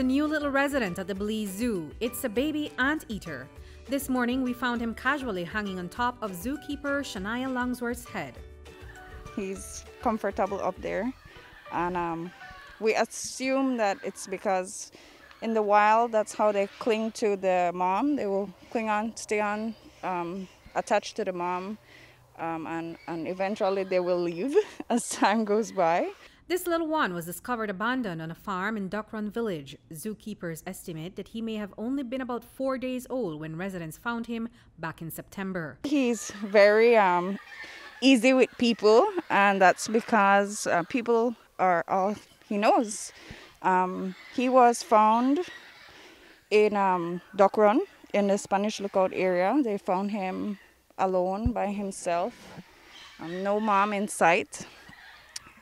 a new little resident at the Belize Zoo. It's a baby anteater. This morning, we found him casually hanging on top of zookeeper Shania Longsworth's head. He's comfortable up there, and we assume that it's because in the wild, that's how they cling to the mom. They will cling on, stay on, attached to the mom, and eventually they will leave as time goes by. This little one was discovered abandoned on a farm in Duck Run Village. Zookeepers estimate that he may have only been about 4 days old when residents found him back in September. He's very easy with people, and that's because people are all he knows. He was found in Duck Run in the Spanish Lookout area. They found him alone by himself, no mom in sight.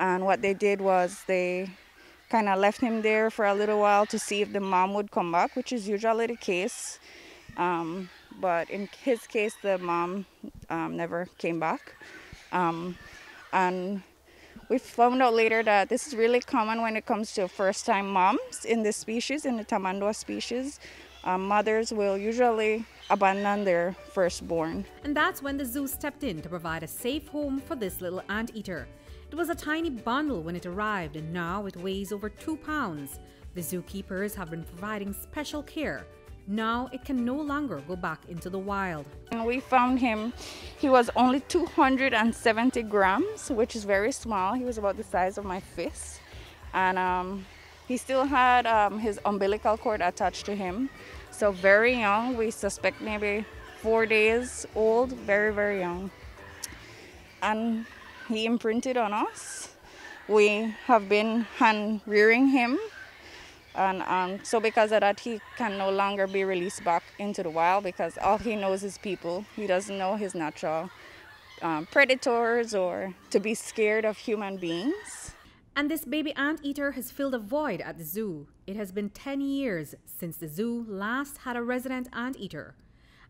And what they did was they kind of left him there for a little while to see if the mom would come back, which is usually the case. But in his case, the mom never came back. And we found out later that this is really common when it comes to first-time moms in this species, in the Tamanduá species. Mothers will usually abandon their firstborn. And that's when the zoo stepped in to provide a safe home for this little anteater. It was a tiny bundle when it arrived, and now it weighs over 2 pounds. The zookeepers have been providing special care. Now it can no longer go back into the wild. And we found him, he was only 270 grams, which is very small. He was about the size of my fist. And he still had his umbilical cord attached to him. So very young, we suspect maybe 4 days old, very, very young. And he imprinted on us. We have been hand rearing him, and so because of that, he can no longer be released back into the wild because all he knows is people. He doesn't know his natural predators or to be scared of human beings. And this baby anteater has filled a void at the zoo. It has been 10 years since the zoo last had a resident anteater.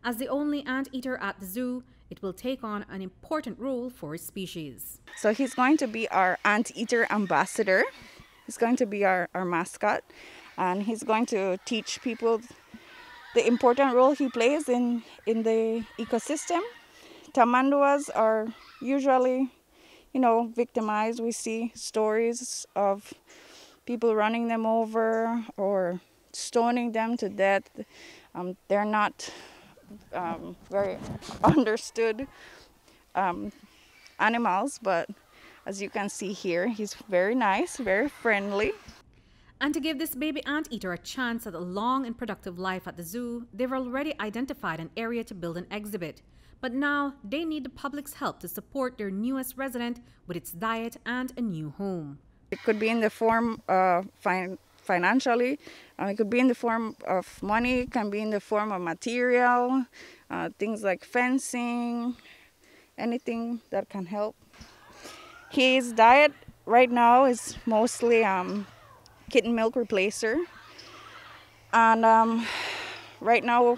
As the only anteater at the zoo, it will take on an important role for its species. So he's going to be our anteater ambassador. He's going to be our mascot, and he's going to teach people the important role he plays in the ecosystem. Tamanduas are usually, victimized. We see stories of people running them over or stoning them to death. They're not very understood animals, but as you can see here, he's very nice, very friendly. And to give this baby anteater a chance at a long and productive life at the zoo, they've already identified an area to build an exhibit. But now they need the public's help to support their newest resident with its diet and a new home. It could be in the form of financially, it could be in the form of money, it can be in the form of material, things like fencing, anything that can help. His diet right now is mostly kitten milk replacer, and right now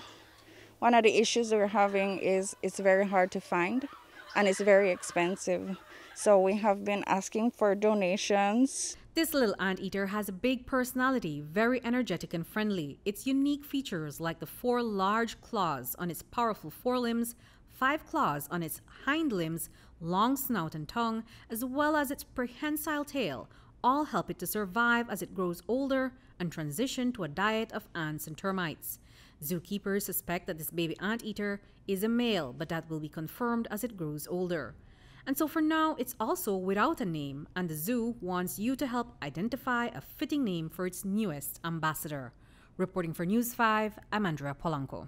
one of the issues we're having is it's very hard to find and it's very expensive. So we have been asking for donations. This little anteater has a big personality, very energetic and friendly. Its unique features like the 4 large claws on its powerful forelimbs, 5 claws on its hind limbs, long snout and tongue, as well as its prehensile tail, all help it to survive as it grows older and transition to a diet of ants and termites. Zookeepers suspect that this baby anteater is a male, but that will be confirmed as it grows older. And so for now, it's also without a name, and the zoo wants you to help identify a fitting name for its newest ambassador. Reporting for News 5, I'm Andrea Polanco.